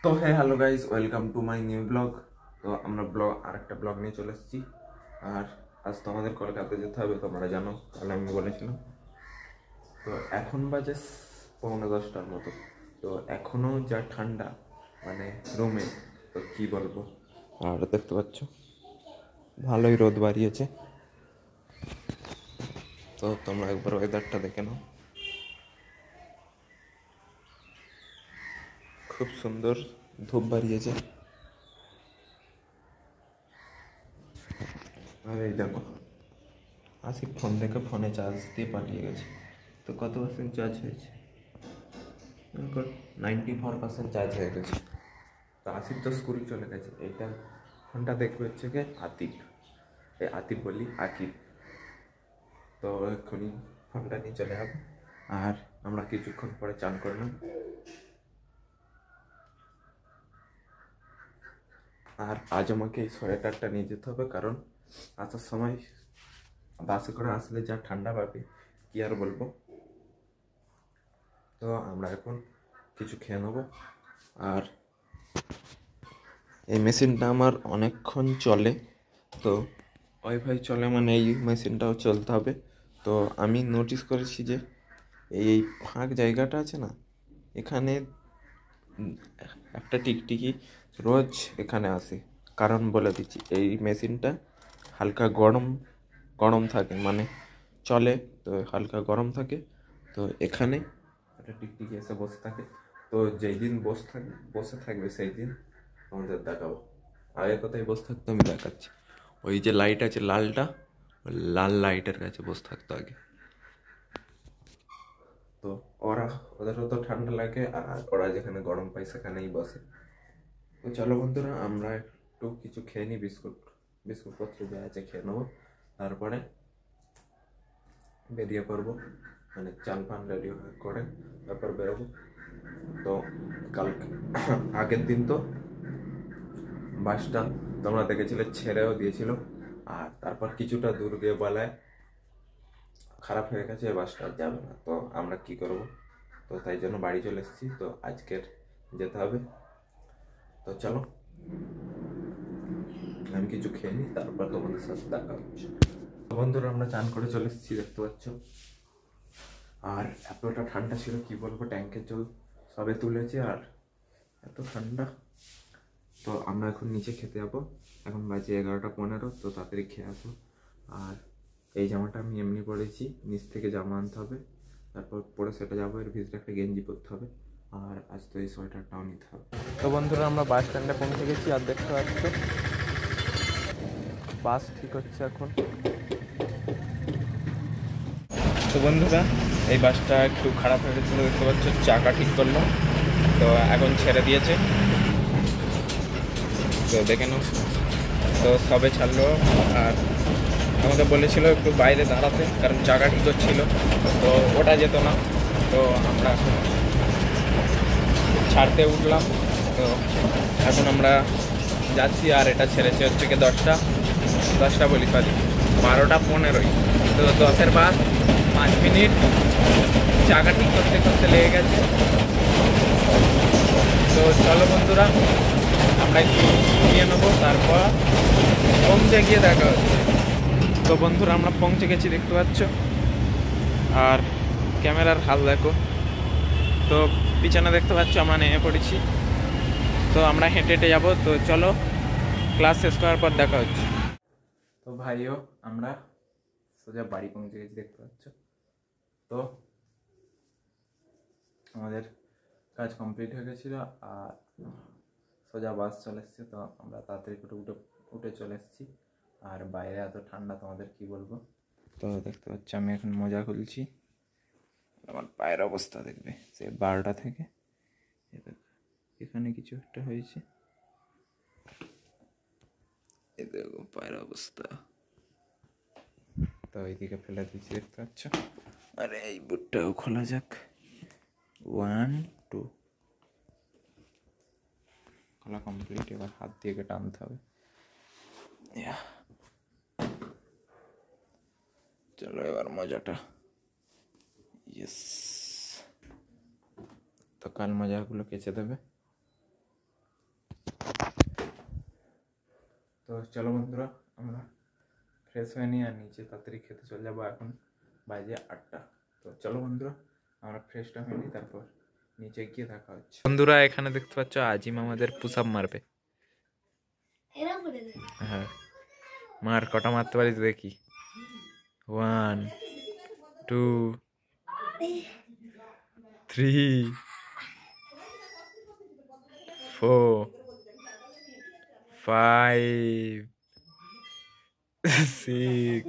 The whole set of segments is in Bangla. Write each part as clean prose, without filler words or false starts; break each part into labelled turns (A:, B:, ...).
A: তো hello guys, welcome to my new blog. তো আমরা আরেকটা ব্লগ নিয়ে চলে এসেছি। আর আজ তো আমাদের কলকাতা যেতে হবে, তোমরা জানো, কাল আমি বলেছিলাম। তো এখন বাজে 9:45টার মতো। তো এখনো যা ঠান্ডা, মানে রুমে, তো কি বলবো। আর দেখতে পাচ্ছ ভালোই রোদ বাড়িয়েছে। তো তোমরা একবার ওয়েদারটা দেখে নাও, খুব সুন্দর ধূপ বাড়িয়েছে। আর এই দেখো, আসিফ ফোন থেকে ফোনে চার্জ দিয়ে পাঠিয়ে গেছে। তো কত পার্সেন্ট চার্জ হয়েছে? 94% চার্জ হয়ে গেছে। তো আসিফ তো স্কুল চলে গেছে। এইটা ফোনটা দেখবে হচ্ছে গিয়ে আতিফ, এই আতিফ বলি আকিব। তো এক্ষুনি ফোনটা নিয়ে চলে যাবো। আর আমরা কিছুক্ষণ পরে চান করলাম। আর আজ আমাকে এই সোয়েটারটা নিয়ে যেতে হবে, কারণ আসার সময় বাসে করে আসলে যা ঠান্ডা পাবে কি আর বলবো। তো আমরা এখন কিছু খেয়ে নেবো। আর এই মেশিনটা আমার অনেকক্ষণ চলে, তো ওয়াইফাই চলে মানে এই মেশিনটাও চলতে হবে। তো আমি নোটিস করেছি যে এই ফাঁক জায়গাটা আছে না, এখানে একটা টিকটিকি রোজ এখানে আসে। কারণ বলে দিচ্ছি, এই মেশিনটা হালকা গরম গরম থাকে, মানে চলে তো হালকা গরম থাকে। তো এখানে একটা টিকটিকি এসে বসে থাকে। তো যেই দিন বসে থাকবে সেই দিন আমাদের দেখাবো। আগে কোথায় বসে থাকতো আমি দেখাচ্ছি। ওই যে লাইট আছে লালটা, ওই লাল লাইটের কাছে বসে থাকতো আগে। তো ওদেরও তো ঠান্ডা লাগে, আর ওরা যেখানে গরম পায় সেখানেই বসে। তো চলো বন্ধুরা, আমরা একটু কিছু খেয়ে নিই। বিস্কুট পত্র যা আছে খেয়ে নেবো, তারপরে বেরিয়ে পড়বো। মানে চান ফান রেডি করে তারপর বেরোবো। তো কালকে আগের দিন তো বাসটা তোমরা দেখেছিলে, ছেড়েও দিয়েছিল। আর তারপর কিছুটা দূর গিয়ে বলায় খারাপ হয়ে গেছে, বাসটা আর যাবে না। তো আমরা কি করব? তো তাই জন্য বাড়ি চলে এসেছি। তো আজকের যেতে হবে। তো চলো আমি কিছু খেয়ে নিই, তারপর তোমাদের সাথে দেখা হচ্ছে। বন্ধুরা, আমরা চান করে চলে এসেছি, দেখতে পাচ্ছ। আর এতটা ঠান্ডা ছিল কি বলবো, ট্যাঙ্কের জল সবে তুলেছে আর এত ঠান্ডা। তো আমরা এখন নিচে খেতে যাবো। এখন বাজে 11:15। তো তাড়াতাড়ি খেয়ে আসবো। আর এই জামাটা আমি এমনি পরেছি, নিচ থেকে জামা আনতে হবে, তারপর পরে সেটা যাবো। এর ভিতরে একটা গেঞ্জি পরতে হবে। আর আজ তো এই সোয়েটারটাও নিতে হবে। তো বন্ধুরা, আমরা বাস স্ট্যান্ডে পৌঁছে গেছি। আর দেখতে পাচ্ছ বাস ঠিক হচ্ছে এখন। তো বন্ধুরা, এই বাসটা একটু খারাপ হয়ে গেছিলো, দেখতে পাচ্ছ, চাকা ঠিক করলো। তো এখন ছেড়ে দিয়েছে, তো দেখে নাও। তো সবে ছাড়লো। আর আমাকে বলেছিল একটু বাইরে দাঁড়াতে, কারণ চাকা ঠিক হচ্ছিল, তো ওটা যেত না। তো আমরা ছাড়তে উঠলাম। তো এখন আমরা যাচ্ছি। আর এটা ছেড়েছে হচ্ছে কি 10টা বলি, সরি 12:15। তো 10-এর বাদ 5 মিনিট চাকা ঠিক করতে করতে লেগে গেছে। তো চলো বন্ধুরা, আমরা একটু নিয়ে নেবো, তারপর পৌঁছে গিয়ে দেখা হচ্ছে। তো বন্ধুরা, আমরা পৌঁছে গেছি, দেখতে পাচ্ছ। আর ক্যামেরার হাল দেখো। তো পিছনে দেখতে পাচ্ছ আমরা নেমে পড়েছি। তো আমরা হেঁটে হেঁটে যাবো। তো চলো, ক্লাস শেষ করার পর দেখা হচ্ছে। তো ভাইও আমরা সোজা বাড়ি পৌঁছে গেছি, দেখতে পাচ্ছ। তো আমাদের কাজ কমপ্লিট হয়ে গেছিলো। আর সোজা বাস চলে এসছে। তো আমরা তাড়াতাড়ি করে উঠে চলে এসেছি। আর বাইরে এত ঠান্ডা তোমাদের কি বলবো। তো দেখতে পাচ্ছি আমি এখন মোজা খুলছি। আমার পায়ের অবস্থা দেখবে, সে 12টা থেকে এখানে কিছু একটা হয়েছে। এই দেখো পায়ের অবস্থা। তো এইদিকে ফেলে দিচ্ছি, দেখতে পাচ্ছ। আরে এই বুটটাও খোলা যাক। 1 2 খোলা কমপ্লিট। এবার হাত দিয়ে টানতে হবে। চলো এবার মজাটা। ইয়েস। তো কাল মজাগুলো কেচে দেবে। চলো বন্ধুরা আমরা ফ্রেশ হয়ে নিই আর নিচে তাড়াতাড়ি খেতে চলে যাবো। এখন বাজে 8টা। তো চলো বন্ধুরা আমরা ফ্রেশটা হয়ে নিই, তারপর নিচে গিয়ে দেখা হচ্ছে। বন্ধুরা এখানে দেখতে পাচ্ছ আজিম আমাদের পুশ আপ মারবে। হ্যাঁ মার, কটা মারতে পারিস দেখি। 1 2 3 4 5 6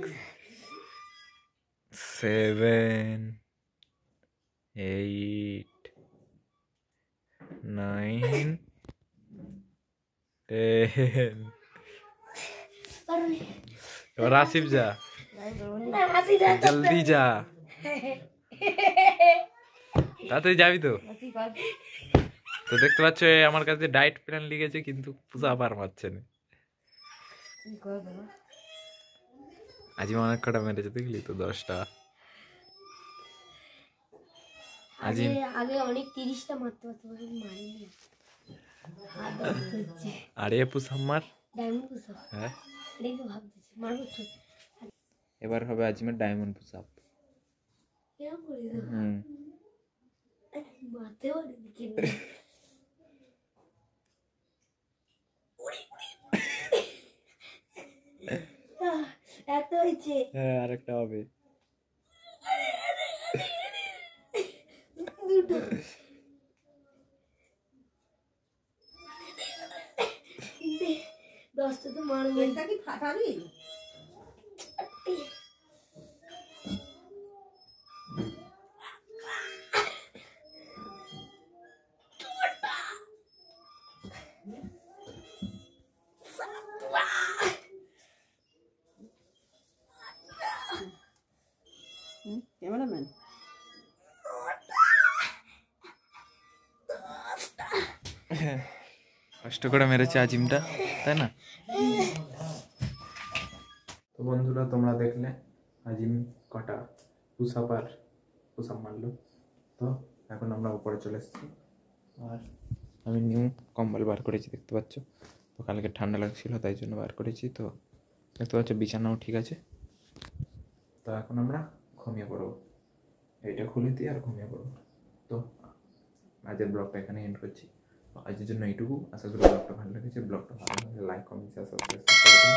A: 7 8 9 10। এবার আসিফ যা, জলদি যা, তাড়াতাড়ি যাবি তো। তো দেখতে পাচ্ছ আমার কাছে ডায়েট প্ল্যান লিখেছে, কিন্তু পূজা আবার মারছে না। আজ অনেক কটা মেরেছে দেখলি তো, 10টা।
B: আগে অনেক 30টা মারতে পারতো, মারিনি।
A: আরে পুষাম মার। হ্যাঁ এবার হবে আজিমের ডায়মন্ড পুশ আপ।
B: এত হয়েছে।
A: হ্যাঁ আরেকটা হবে।
B: দশটা তো মারবে। এটা কি ফাটাবি? ক্যামেরাম্যান
A: কষ্ট করে মেরেছে আজিমটা, তাই না? তো বন্ধুরা তোমরা দেখলে আজিম কটা পুশ আপ মারলো। তো এখন আমরা উপরে চলে এসেছি, আর আমি নিউ কম্বল বার করেছি দেখতে পাচ্ছ। তো কালকে ঠান্ডা লাগছিল তাই জন্য বার করেছি। তো দেখতে পাচ্ছ বিছানাও ঠিক আছে। তো এখন আমরা ঘুমিয়ে পড়বো, এইটা খুলে দিয়ে আর ঘুমিয়ে পড়বো। তো আজকের ব্লগটা এখানে এন্ড করছি। আজকের জন্য এইটুকু। আশা করি ব্লগটা ভালো লেগেছে। ব্লগটা ভালো লাগলে লাইক কমেন্ট শেয়ার সাবস্ক্রাইব করে দিন।